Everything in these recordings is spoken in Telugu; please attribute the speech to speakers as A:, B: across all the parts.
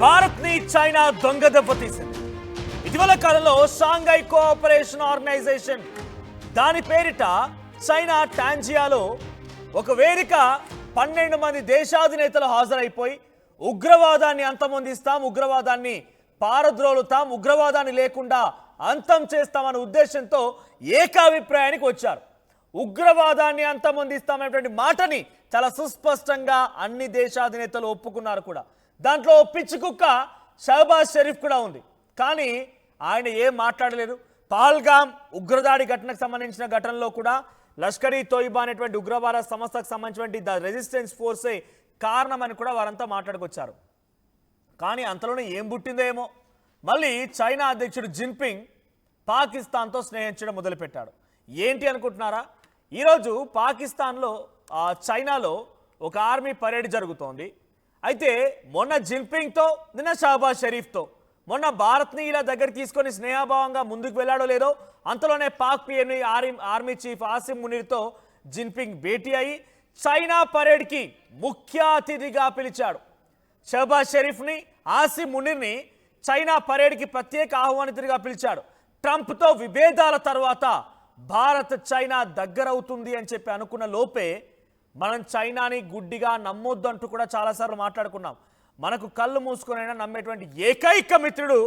A: భారత్ ని చైనా దొంగ దెబ్బతీసింది. ఇటీవల కాలంలో షాంఘై కోఆపరేషన్ ఆర్గనైజేషన్ దాని పేరిట చైనా టాంజియాలో ఒక వేదిక 12 మంది దేశాధినేతలు హాజరైపోయి ఉగ్రవాదాన్ని అంతమొందిస్తాం, ఉగ్రవాదాన్ని పారద్రోలుతాం, ఉగ్రవాదాన్ని లేకుండా అంతం చేస్తామనే ఉద్దేశంతో ఏకాభిప్రాయానికి వచ్చారు. ఉగ్రవాదాన్ని అంతమొందిస్తామనేటువంటి మాటని చాలా సుస్పష్టంగా అన్ని దేశాధినేతలు ఒప్పుకున్నారు కూడా. దాంట్లో పిచ్చికుక్క షహబాజ్ షరీఫ్ కూడా ఉంది. కానీ ఆయన ఏం మాట్లాడలేదు. పహల్గామ్ ఉగ్రదాడి ఘటనకు సంబంధించిన ఘటనలో కూడా లష్కర్-ఈ తోయిబా అనేటువంటి ఉగ్రవాద సంస్థకు సంబంధించినటువంటి ద రెసిస్టెన్స్ ఫోర్సే కారణమని కూడా వారంతా మాట్లాడుకొచ్చారు. కానీ అంతలోనే ఏం పుట్టిందో ఏమో, మళ్ళీ చైనా అధ్యక్షుడు జిన్పింగ్ పాకిస్తాన్తో స్నేహించడం మొదలుపెట్టాడు. ఏంటి అనుకుంటున్నారా? ఈరోజు పాకిస్తాన్లో చైనాలో ఒక ఆర్మీ పరేడ్ జరుగుతోంది. అయితే మొన్న జిన్పింగ్తో, నిన్న షహబాజ్ షరీఫ్తో, మొన్న భారత్ని ఇలా దగ్గర తీసుకొని స్నేహభావంగా ముందుకు వెళ్ళాడో లేదో, అంతలోనే పాక్ పిఎంని ఆర్మీ చీఫ్ ఆసిమ్ మునీర్తో జిన్పింగ్ భేటీ అయ్యి చైనా పరేడ్కి ముఖ్య అతిథిగా పిలిచాడు. షహబాజ్ షరీఫ్ని, ఆసిమ్ మునీర్ని చైనా పరేడ్కి ప్రత్యేక ఆహ్వానితుడిగా పిలిచాడు. ట్రంప్తో విభేదాల తర్వాత భారత్ చైనా దగ్గరవుతుంది అని చెప్పి అనుకున్న లోపే మనం చైనాని గుడ్డిగా నమ్మొద్దంటూ కూడా చాలాసార్లు మాట్లాడుకున్నాం. మనకు కళ్ళు మూసుకొనైనా నమ్మేటువంటి ఏకైక మిత్రుడు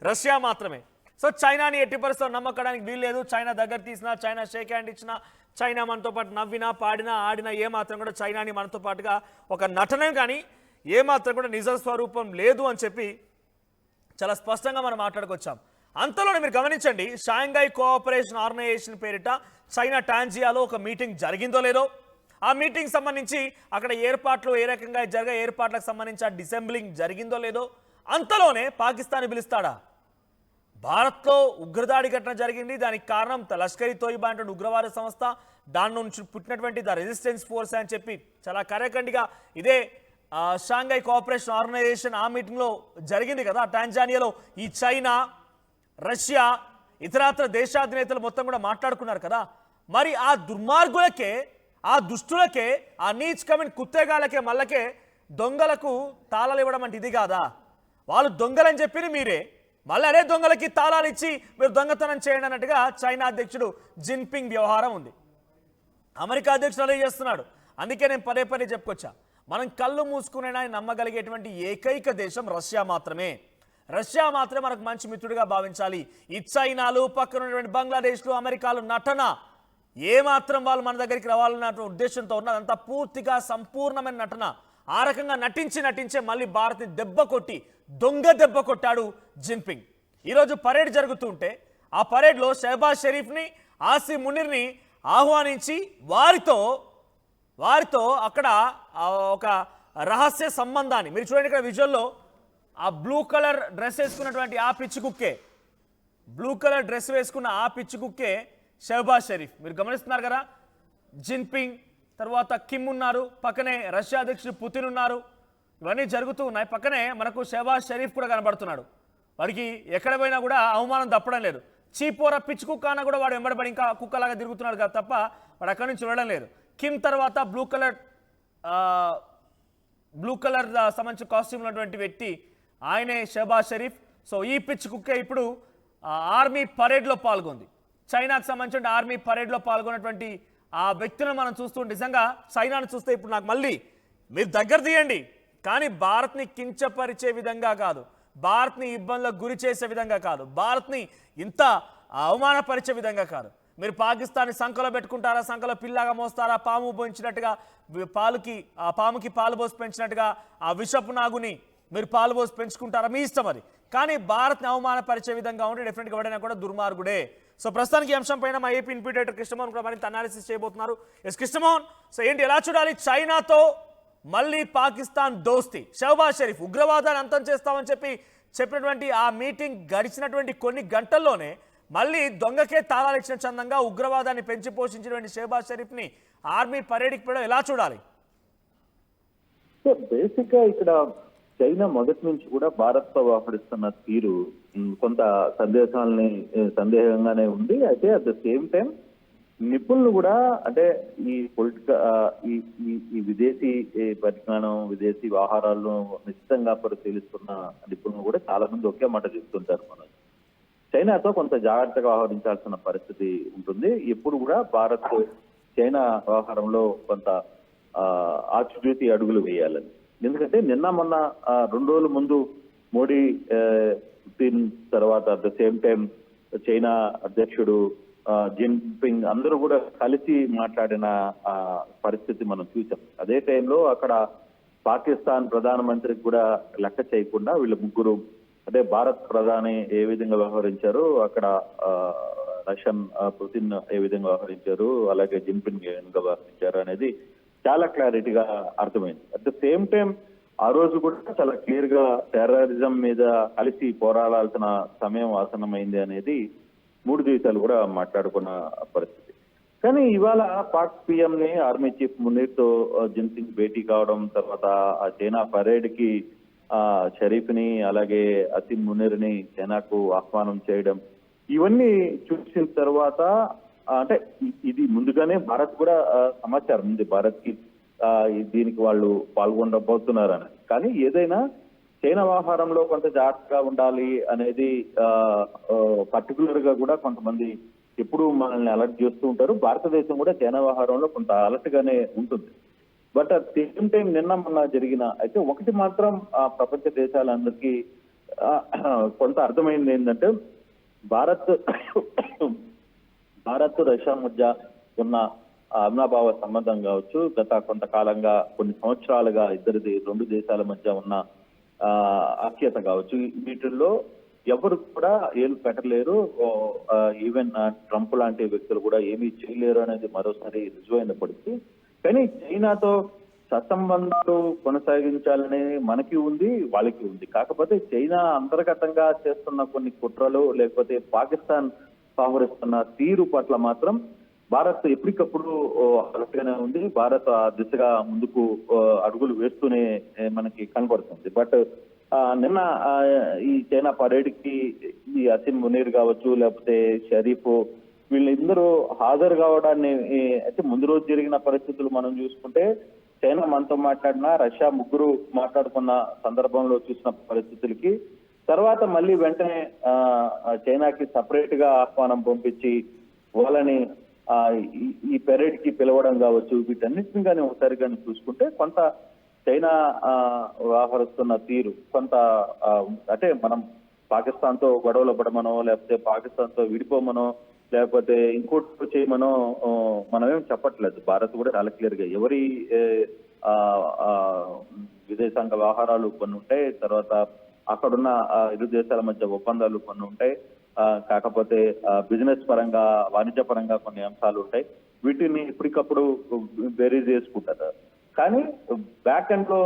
A: రష్యా మాత్రమే. సో చైనాని ఎట్టి పరిస్థితుల్లో నమ్మకడానికి వీల్లేదు. చైనా దగ్గర తీసినా, చైనా షేక్ హ్యాండ్ ఇచ్చినా, చైనా మనతో పాటు నవ్వినా, పాడినా, ఆడినా ఏమాత్రం కూడా చైనాని మనతో పాటుగా ఒక నటనే కానీ ఏమాత్రం కూడా నిజ స్వరూపం లేదు అని చెప్పి చాలా స్పష్టంగా మనం మాట్లాడుకొచ్చాం. అంతలోనే మీరు గమనించండి, షాంఘై కోఆపరేషన్ ఆర్గనైజేషన్ పేరిట చైనా టాంజియాలో ఒక మీటింగ్ జరిగిందో లేదో, ఆ మీటింగ్ సంబంధించి అక్కడ ఏర్పాట్లు ఏ రకంగా జరిగే ఏర్పాట్లకు సంబంధించి ఆ డిసెంబ్లింగ్ జరిగిందో లేదో, అంతలోనే పాకిస్తాన్ పిలుస్తాడా? భారత్లో ఉగ్రదాడి ఘటన జరిగింది, దానికి కారణం లష్కర్-ఈ తోయిబా అంటే ఉగ్రవాద సంస్థ, దాని నుంచి పుట్టినటువంటి ద రెసిస్టెన్స్ ఫోర్స్ అని చెప్పి చాలా కరేకండిగా ఇదే షాంఘై కోఆపరేషన్ ఆర్గనైజేషన్ ఆ మీటింగ్లో జరిగింది కదా టాంజానియాలో. ఈ చైనా, రష్యా, ఇతరత్ర దేశాధినేతలు మొత్తం కూడా మాట్లాడుకున్నారు కదా. మరి ఆ దుర్మార్గులకే, ఆ దుష్టులకే, ఆ నీచ్ కమిన్ కుత్తేగాలకే, మళ్ళకే దొంగలకు తాళాలు ఇవ్వడం అంటే ఇది కాదా? వాళ్ళు దొంగలని చెప్పి మీరే మళ్ళీ అదే దొంగలకి తాళాలు ఇచ్చి మీరు దొంగతనం చేయండి అన్నట్టుగా చైనా అధ్యక్షుడు జిన్పింగ్ వ్యవహారం ఉంది. అమెరికా అధ్యక్షుడు అదే చేస్తున్నాడు. అందుకే నేను పదే పదే చెప్పుకొచ్చా, మనం కళ్ళు మూసుకునేనా నమ్మగలిగేటువంటి ఏకైక దేశం రష్యా మాత్రమే. రష్యా మాత్రమే మనకు మంచి మిత్రుడిగా భావించాలి. ఈ చైనాలు, పక్కన ఉన్నటువంటి బంగ్లాదేశ్లు, అమెరికాలు నటన ఏమాత్రం వాళ్ళు మన దగ్గరికి రావాలన్న ఉద్దేశంతో ఉన్నదంతా పూర్తిగా సంపూర్ణమైన నటన. ఆ రకంగా నటించే మళ్ళీ భారత్ని దెబ్బ కొట్టి దొంగ దెబ్బ కొట్టాడు జిన్పింగ్. ఈరోజు పరేడ్ జరుగుతుంటే ఆ పరేడ్లో షహబాజ్ షరీఫ్ని, ఆసిమ్ మునీర్ని ఆహ్వానించి వారితో అక్కడ ఒక రహస్య సంబంధాన్ని మీరు చూడండి. ఇక్కడ విజువల్లో ఆ బ్లూ కలర్ డ్రెస్ వేసుకున్నటువంటి ఆ పిచ్చి కుక్కే, బ్లూ కలర్ డ్రెస్ వేసుకున్న ఆ పిచ్చి కుక్కే షహబాజ్ షరీఫ్. మీరు గమనిస్తున్నారు కదా, జిన్పింగ్ తర్వాత కిమ్ ఉన్నారు, పక్కనే రష్యా అధ్యక్షుడు పుతిన్ ఉన్నారు, ఇవన్నీ జరుగుతూ ఉన్నాయి. పక్కనే మనకు షహబాజ్ షరీఫ్ కూడా కనబడుతున్నాడు. వాడికి ఎక్కడ పోయినా కూడా అవమానం తప్పడం లేదు. చీపోర పిచ్చి కుక్క అన్న కూడా వాడు వెంబడబడి ఇంకా కుక్కలాగా తిరుగుతున్నాడు కదా తప్ప వాడు అక్కడి నుంచి వెళ్ళడం లేదు. కిమ్ తర్వాత బ్లూ కలర్ సంబంధించిన కాస్ట్యూమ్ ఉన్నటువంటి వ్యక్తి ఆయనే షహబాజ్ షరీఫ్. సో ఈ పిచ్చి కుక్క ఇప్పుడు ఆర్మీ పరేడ్లో పాల్గొంది. చైనాకు సంబంధించిన ఆర్మీ పరేడ్లో పాల్గొన్నటువంటి ఆ వ్యక్తులను మనం చూస్తూ నిజంగా చైనాను చూస్తే ఇప్పుడు నాకు మళ్ళీ మీరు దగ్గర తీయండి, కానీ భారత్ని కించపరిచే విధంగా కాదు, భారత్ని ఇబ్బందులకు గురి చేసే విధంగా కాదు, భారత్ని ఇంత అవమానపరిచే విధంగా కాదు. మీరు పాకిస్తాన్ని సంఖలో పెట్టుకుంటారా, సంఖలో పిల్లగా మోస్తారా, పాము పోయించినట్టుగా పాముకి పాలు పోసి పెంచినట్టుగా ఆ విషపు నాగుని మీరు పాలు పోసి పెంచుకుంటారా, మీ ఇష్టం అది. కానీ భారత్ని అవమానపరిచే విధంగా ఉంటే డెఫినెట్గా ఎవడైనా కూడా దుర్మార్గుడే. సో ప్రస్తుతానికి ఈ అంశం పైన మా ఏపీ ఇన్పుటేటర్ కృష్ణమోహన్ కూడా మరింత అనాలిసిస్ చేయబోతున్నారు. ఎస్ కృష్ణమోహన్, సో ఏంటి ఎలా చూడాలి? చైనాతో మళ్ళీ పాకిస్తాన్ దోస్తి, షహబాజ్ షరీఫ్ ఉగ్రవాదాన్ని అంతం చేస్తామని చెప్పినటువంటి ఆ మీటింగ్ గడిచినటువంటి కొన్ని గంటల్లోనే మళ్ళీ దొంగకే తాళాలు ఇచ్చిన చందంగా ఉగ్రవాదాన్ని పెంచి పోషించినటువంటి షహబాజ్ షరీఫ్ని ఆర్మీ పరేడ్కి కూడా ఎలా చూడాలి?
B: సో బేసిక్ గా ఇక్కడ చైనా మొదటి నుంచి కూడా భారత్ తో వ్యవహరిస్తున్న తీరు కొంత సందేహాగానే ఉంది. అయితే అట్ ద సేమ్ టైం నిపుణులు కూడా అంటే ఈ పొలిటికల్ ఈ ఈ ఈ విదేశీ పరిజ్ఞానం, విదేశీ వ్యవహారాలను నిశ్చితంగా పరిశీలిస్తున్న నిపుణులు కూడా చాలా మంది ఒకే మాట చెప్తుంటారు. మనం చైనాతో కొంత జాగ్రత్తగా వ్యవహరించాల్సిన పరిస్థితి ఉంటుంది. ఎప్పుడు కూడా భారత్ చైనా వ్యవహారంలో కొంత ఆచితూచి అడుగులు వేయాలని. ఎందుకంటే నిన్న మొన్న 2 రోజుల ముందు మోడీ పుతిన్ తర్వాత at the same time China అధ్యక్షుడు జిన్పింగ్ అందరూ కూడా కలిసి మాట్లాడిన పరిస్థితి మనం చూసాం. అదే టైంలో అక్కడ పాకిస్తాన్ ప్రధానమంత్రికి కూడా లెక్క చేయకుండా వీళ్ళు ముగ్గురు అంటే భారత్ ప్రధాని ఏ విధంగా వ్యవహరించారు, అక్కడ రష్యన్ పుతిన్ ఏ విధంగా వ్యవహరించారు, అలాగే జిన్పింగ్ ఏ విధంగా వ్యవహరించారు అనేది చాలా క్లారిటీగా అర్థమైంది. అట్ ద సేమ్ టైం ఆ రోజు కూడా చాలా క్లియర్ గా టెర్రరిజం మీద కలిసి పోరాడాల్సిన సమయం ఆసన్నమైంది అనేది 3 దేశాలు కూడా మాట్లాడుకున్న పరిస్థితి. కానీ ఇవాళ పాక్ పిఎం ని ఆర్మీ చీఫ్ మునీర్ తో జిన్పింగ్ భేటీ కావడం, తర్వాత ఆ చైనా పరేడ్ కి షరీఫ్ ని అలాగే అసిమ్ మునీర్ ని చైనాకు ఆహ్వానం చేయడం, ఇవన్నీ చూసిన తర్వాత అంటే ఇది ముందుగానే భారత్ కూడా సమాచారం ఉంది భారత్ కి దీనికి వాళ్ళు పాల్గొనబోతున్నారని. కానీ ఏదైనా చైనా వ్యవహారంలో కొంత జాగ్రత్తగా ఉండాలి అనేది పర్టికులర్ గా కూడా కొంతమంది ఎప్పుడు మనల్ని అలర్ట్ చేస్తూ ఉంటారు. భారతదేశం కూడా చైనా వ్యవహారంలో కొంత అలర్ట్ గానే ఉంటుంది. బట్ అట్ సేమ్ టైం నిన్న మొన్న జరిగిన అయితే ఒకటి మాత్రం ప్రపంచ దేశాలందరికీ కొంత అర్థమైంది ఏంటంటే భారత్ రష్యా మధ్య ఉన్న అవినాభావ సంబంధం కావచ్చు, గత కొంతకాలంగా కొన్ని సంవత్సరాలుగా 2 దేశాల మధ్య ఉన్న ఐక్యత కావచ్చు, వీటిల్లో ఎవరు కూడా ఏలు పెట్టలేరు. ఈవెన్ ట్రంప్ లాంటి వ్యక్తులు కూడా ఏమీ చేయలేరు అనేది మరోసారి రుజువైన పరిస్థితి. కానీ చైనాతో సత్సంబంధాలు కొనసాగించాలని మనకి ఉంది, వాళ్ళకి ఉంది. కాకపోతే చైనా అంతర్గతంగా చేస్తున్న కొన్ని కుట్రలు లేకపోతే పాకిస్తాన్ వ్యవహరిస్తున్న తీరు పట్ల మాత్రం భారత్ ఎప్పటికప్పుడు అలర్ట్ గానే ఉంది. భారత్ ఆ దిశగా ముందుకు అడుగులు వేస్తూనే మనకి కనబడుతుంది. బట్ నిన్న ఈ చైనా పరేడ్ కి ఈ అసిమ్ మునీర్ కావచ్చు లేకపోతే షరీఫ్ వీళ్ళందరూ హాజరు కావడాన్ని అయితే ముందు రోజు జరిగిన పరిస్థితులు మనం చూసుకుంటే చైనా మనతో మాట్లాడినా రష్యా ముగ్గురు మాట్లాడుకున్న సందర్భంలో చూసిన పరిస్థితులకి తర్వాత మళ్ళీ వెంటనే చైనాకి సపరేట్ గా ఆహ్వానం పంపించి వాళ్ళని ఈ పెరేడ్ కి పిలవడం కావచ్చు, వీటన్నిటిని కానీ ఒకసారి కానీ చూసుకుంటే కొంత చైనా వ్యవహరిస్తున్న తీరు కొంత అంటే మనం పాకిస్తాన్ తో గొడవలు పడమనో లేకపోతే పాకిస్తాన్ తో విడిపోమనో లేకపోతే ఇంకోటి చేయమనో మనమేం చెప్పట్లేదు. భారత్ కూడా చాలా క్లియర్ గా ఎవరి విదేశాంగ వ్యవహారాలు కొన్ని ఉంటాయి, తర్వాత అక్కడున్న 2 దేశాల మధ్య ఒప్పందాలు కొన్ని ఉంటాయి, కాకపోతే బిజినెస్ పరంగా వాణిజ్య పరంగా కొన్ని అంశాలు ఉంటాయి. వీటిని ఇప్పటికప్పుడు బేరీజ్ చేసుకుంటారు. కానీ బ్యాక్ ఎండ్ లో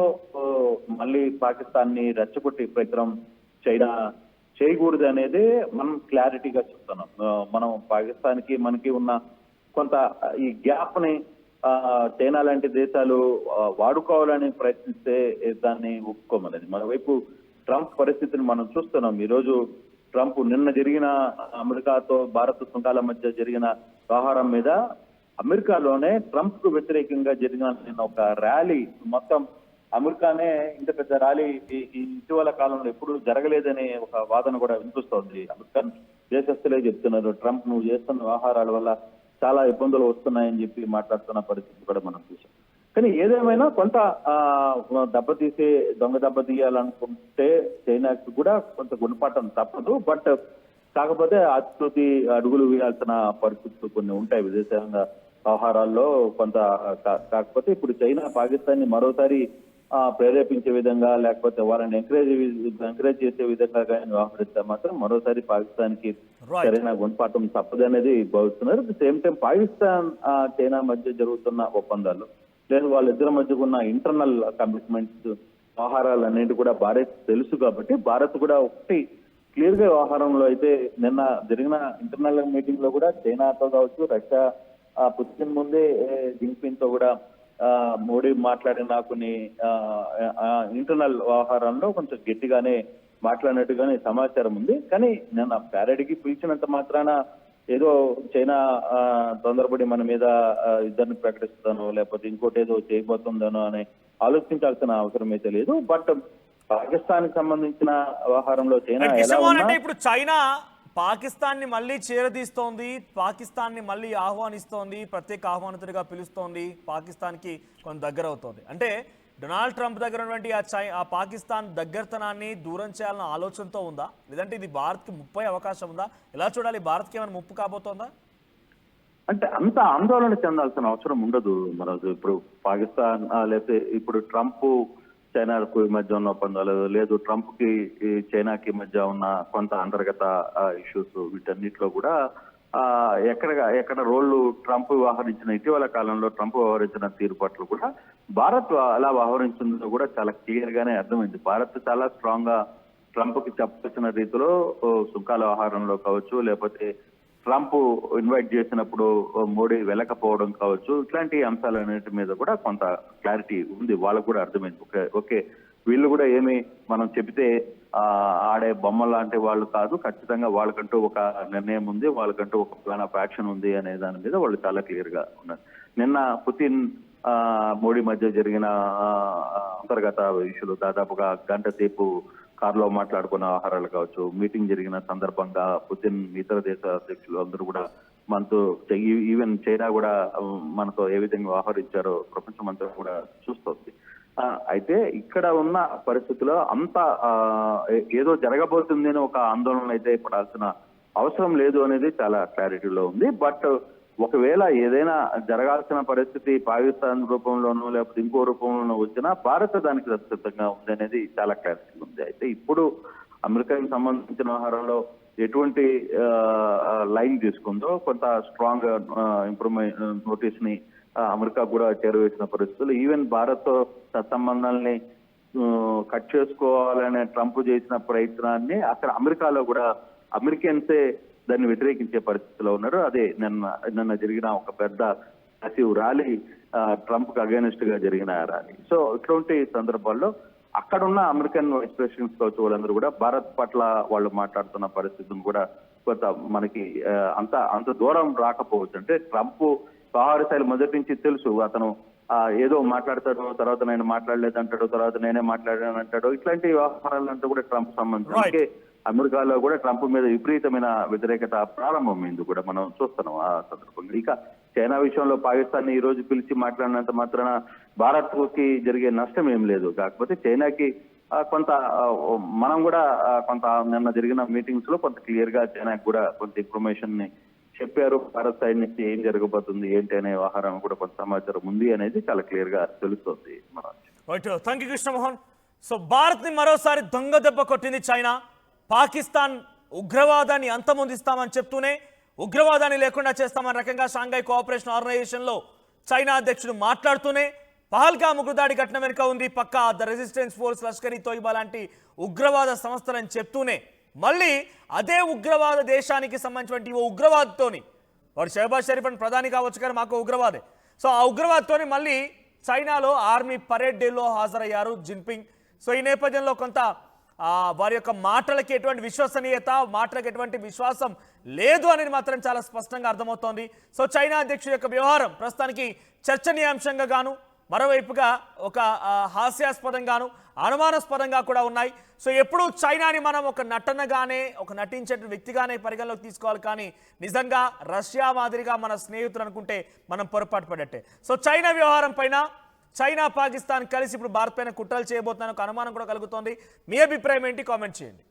B: మళ్ళీ పాకిస్తాన్ ని రెచ్చగొట్టే ప్రయత్నం చైనా చేయకూడదు అనేది మనం క్లారిటీగా చెప్తున్నాం. మనం పాకిస్తాన్ కి మనకి ఉన్న కొంత ఈ గ్యాప్ ని చైనా లాంటి దేశాలు వాడుకోవాలని ప్రయత్నిస్తే దాన్ని ఒప్పుకోమనేది. మరోవైపు ట్రంప్ పరిస్థితిని మనం చూస్తున్నాం. ఈ రోజు ట్రంప్ నిన్న జరిగిన అమెరికాతో భారత్ సుంకాల మధ్య జరిగిన వ్యవహారం మీద అమెరికాలోనే ట్రంప్ కు వ్యతిరేకంగా జరిగిన ఒక ర్యాలీ, మొత్తం అమెరికానే ఇంత పెద్ద ర్యాలీ ఇటీవల కాలంలో ఎప్పుడు జరగలేదనే ఒక వాదన కూడా వినిపిస్తోంది. అమెరికన్ దేశస్తులే చెప్తున్నారు ట్రంప్ నువ్వు చేస్తున్న వ్యవహారాల వల్ల చాలా ఇబ్బందులు వస్తున్నాయని చెప్పి మాట్లాడుతున్న పరిస్థితి కూడా మనం చూసాం. కానీ ఏదేమైనా కొంత దొంగ దెబ్బ తీయాలనుకుంటే చైనాకి కూడా కొంత గుణపాఠం తప్పదు. బట్ కాకపోతే ఆచితూచి అడుగులు వేయాల్సిన పరిస్థితులు కొన్ని ఉంటాయి విదేశాంగ వ్యవహారాల్లో కొంత. కాకపోతే ఇప్పుడు చైనా పాకిస్తాన్ ని మరోసారి ప్రేరేపించే విధంగా లేకపోతే వాళ్ళని ఎంకరేజ్ చేసే విధంగా కానీ వ్యవహరిస్తే మాత్రం మరోసారి పాకిస్తాన్ కి సరైన గుణపాఠం తప్పదనేది భావిస్తున్నారు. At the same time Pakistan China మధ్య జరుగుతున్న ఒప్పందాలు లేదు వాళ్ళిద్దరి మధ్య ఉన్న ఇంటర్నల్ కమిట్మెంట్స్ వ్యవహారాలు అన్నింటి కూడా భారత్ తెలుసు. కాబట్టి భారత్ కూడా ఒకటి క్లియర్ గా వ్యవహారంలో అయితే నిన్న జరిగిన ఇంటర్నల్ మీటింగ్ లో కూడా చైనాతో కావచ్చు రష్యా పుతిన్ ముందే జిన్పింగ్ తో కూడా మోడీ మాట్లాడిన కొన్ని ఇంటర్నల్ వ్యవహారంలో కొంచెం గట్టిగానే మాట్లాడినట్టుగానే సమాచారం ఉంది. కానీ నిన్న ప్యారెడ్కి పిలిచినంత మాత్రాన ఏదో చైనా తొందరపడి మన మీద యుద్ధాన్ని ప్రకటిస్తుందనో లేకపోతే ఇంకోటి ఏదో చేయబోతుందనో అని ఆలోచించాల్సిన అవసరం అయితే లేదు. బట్ పాకిస్తాన్ కి సంబంధించిన వ్యవహారంలో చైనా ఎలా
A: కిషమోహన్
B: ఉన్నా
A: అంటే ఇప్పుడు చైనా పాకిస్తాన్ ని మళ్ళీ చేరదీస్తోంది, పాకిస్తాన్ ని మళ్ళీ ఆహ్వానిస్తోంది, ప్రత్యేక ఆహ్వానితుడిగా పిలుస్తోంది, పాకిస్తాన్ కి కొంత దగ్గర అవుతోంది. అంటే డొనాల్డ్ ట్రంప్ దగ్గర ఉన్నటువంటి ఆ పాకిస్తాన్ దగ్గరతనాన్ని దూరం చేయాలన్న ఆలోచనతో ఉందా, లేదంటే ఇది భారత్కి ముప్పై అవకాశం ఉందా? ఎలా చూడాలి? భారత్కి ఏమైనా ముప్పు కాబోతోందా?
B: అంటే అంత ఆందోళన చెందాల్సిన అవసరం ఉండదు మనోజ్. ఇప్పుడు పాకిస్తాన్ లేకపోతే ఇప్పుడు ట్రంప్ చైనాకు మధ్య ఉన్న ఒప్పందాలు లేదు, ట్రంప్ కి చైనాకి మధ్య ఉన్న కొంత అంతర్గత ఇష్యూస్, వీటన్నిటిలో కూడా ఎక్కడ రోళ్లు ట్రంప్ వ్యవహరించిన ఇటీవల కాలంలో ట్రంప్ వ్యవహరించిన తీరు పట్ల కూడా భారత్ ఎలా వ్యవహరించిందో కూడా చాలా క్లియర్ గానే అర్థమైంది. భారత్ చాలా స్ట్రాంగ్ గా ట్రంప్ కి చెప్పాల్సిన రీతిలో సుంకాల వ్యవహారంలో కావచ్చు, లేకపోతే ట్రంప్ ఇన్వైట్ చేసినప్పుడు మోడీ వెళ్ళకపోవడం కావచ్చు, ఇట్లాంటి అంశాలన్నిటి మీద కూడా కొంత క్లారిటీ ఉంది. వాళ్ళకు కూడా అర్థమైంది. ఓకే వీళ్ళు కూడా ఏమి మనం చెబితే ఆడే బొమ్మ లాంటి వాళ్ళు కాదు, ఖచ్చితంగా వాళ్ళకంటూ ఒక నిర్ణయం ఉంది, వాళ్ళకంటూ ఒక ప్లాన్ ఆఫ్ యాక్షన్ ఉంది అనే దాని మీద వాళ్ళు చాలా క్లియర్ గా ఉన్నారు. నిన్న పుతిన్ మోడీ మధ్య జరిగిన అంతర్గత ఇష్యూలు దాదాపుగా గంట సేపు కారులో మాట్లాడుకున్న వ్యవహారాలు కావచ్చు, మీటింగ్ జరిగిన సందర్భంగా పుతిన్ ఇతర దేశ అధ్యక్షులు అందరూ కూడా మనతో, ఈవెన్ చైనా కూడా మనతో ఏ విధంగా వ్యవహరించారో ప్రపంచం అంతా కూడా చూస్తోంది. అయితే ఇక్కడ ఉన్న పరిస్థితుల్లో అంత ఏదో జరగబోతుంది అని ఒక ఆందోళన అయితే పడాల్సిన అవసరం లేదు అనేది చాలా క్లారిటీలో ఉంది. బట్ ఒకవేళ ఏదైనా జరగాల్సిన పరిస్థితి పాకిస్తాన్ రూపంలోనూ లేకపోతే ఇంకో రూపంలోనూ వచ్చినా భారత్ దానికి సిద్ధంగా ఉంది అనేది చాలా క్లారిటీ ఉంది. అయితే ఇప్పుడు అమెరికాకి సంబంధించిన వ్యవహారంలో ఎటువంటి లైన్ తీసుకుందో కొంత స్ట్రాంగ్ ఇంప్రూవ్మెంట్ నోటీస్ ని అమెరికా కూడా చేరవేసిన పరిస్థితులు, ఈవెన్ భారత్ తో సత్సంబంధాలని కట్ చేసుకోవాలనే ట్రంప్ చేసిన ప్రయత్నాన్ని అక్కడ అమెరికాలో కూడా అమెరికన్సే దాన్ని వ్యతిరేకించే పరిస్థితిలో ఉన్నారు. అదే నిన్న జరిగిన ఒక పెద్ద మ్యాసివ్ ర్యాలీ, ట్రంప్ కి అగైనెస్ట్ గా జరిగిన ర్యాలీ. సో ఇటువంటి సందర్భాల్లో అక్కడున్న అమెరికన్ వైస్ ప్రెసిడెంట్స్ కావచ్చు వాళ్ళందరూ కూడా భారత్ పట్ల వాళ్ళు మాట్లాడుతున్న పరిస్థితిని కూడా కొంత మనకి అంత దూరం రాకపోవచ్చు. అంటే ట్రంప్ వ్యవహార శైలి మొదటి నుంచి తెలుసు, అతను ఏదో మాట్లాడతాడు, తర్వాత నేను మాట్లాడలేదు అంటాడు, తర్వాత నేనే మాట్లాడాను అంటాడు, ఇట్లాంటి వ్యవహారాలంతా కూడా ట్రంప్ సంబంధించి అమెరికాలో కూడా ట్రంప్ మీద విపరీతమైన వ్యతిరేకత ప్రారంభమైంది కూడా మనం చూస్తున్నాం ఆ సందర్భంగా. ఇక చైనా విషయంలో పాకిస్తాన్ ని ఈ రోజు పిలిచి మాట్లాడినంత మాత్రాన భారత్ కి జరిగే నష్టం ఏం లేదు. కాకపోతే చైనాకి కొంత మనం కూడా కొంత నిన్న జరిగిన మీటింగ్స్ లో కొంత క్లియర్ గా చైనాకి కూడా కొంత ఇన్ఫర్మేషన్ ని చెప్పారు. భారత్ సైడ్ నుంచి ఏం జరగబోతుంది ఏంటి అనే వ్యవహారం కూడా కొంత సమాచారం ఉంది అనేది చాలా క్లియర్ గా తెలుస్తుంది.
A: Thank you Krishnamohan. So Bharat ని మరోసారి దొంగ దెబ్బ కొట్టింది చైనా. పాకిస్తాన్ ఉగ్రవాదాన్ని అంతమొందిస్తామని చెప్తూనే ఉగ్రవాదాన్ని లేకుండా చేస్తామని రకంగా షాంఘై కోఆపరేషన్ ఆర్గనైజేషన్లో చైనా అధ్యక్షుడు మాట్లాడుతూనే పహల్గామ్ ఉగ్రదాడి ఘటన వెనుక ఉంది పక్కా ద రెసిస్టెన్స్ ఫోర్స్, లష్కర్ ఇ తోయిబా లాంటి ఉగ్రవాద సంస్థలని చెప్తూనే మళ్ళీ అదే ఉగ్రవాద దేశానికి సంబంధించినటువంటి ఓ ఉగ్రవాదితోని, వాడు షహబాజ్ షరీఫ్ అని ప్రధాని కావచ్చు కానీ మాకు ఉగ్రవాదే. సో ఆ ఉగ్రవాదితోని మళ్ళీ చైనాలో ఆర్మీ పరేడ్ డేలో హాజరయ్యారు జిన్పింగ్. సో ఈ నేపథ్యంలో కొంత వారి యొక్క మాటలకి ఎటువంటి విశ్వసనీయత, మాటలకు ఎటువంటి విశ్వాసం లేదు అనేది మాత్రం చాలా స్పష్టంగా అర్థమవుతోంది. సో చైనా అధ్యక్షుడి యొక్క వ్యవహారం ప్రస్తుతానికి చర్చనీయాంశంగా గాను, మరోవైపుగా ఒక హాస్యాస్పదంగాను, అనుమానాస్పదంగా కూడా ఉన్నాయి. సో ఎప్పుడు చైనాని మనం ఒక నటనగానే, ఒక నటించే వ్యక్తిగానే పరిగణలోకి తీసుకోవాలి, కానీ నిజంగా రష్యా మాదిరిగా మన స్నేహితులు అనుకుంటే మనం పొరపాటు పడట్టే. సో చైనా వ్యవహారం పైన చైనా పాకిస్తాన్ కలిసి ఇప్పుడు భారత్ పైన కుట్రలు చేయబోతున్నాను ఒక అనుమానం కూడా కలుగుతోంది. మీ అభిప్రాయం ఏంటి? కామెంట్ చేయండి.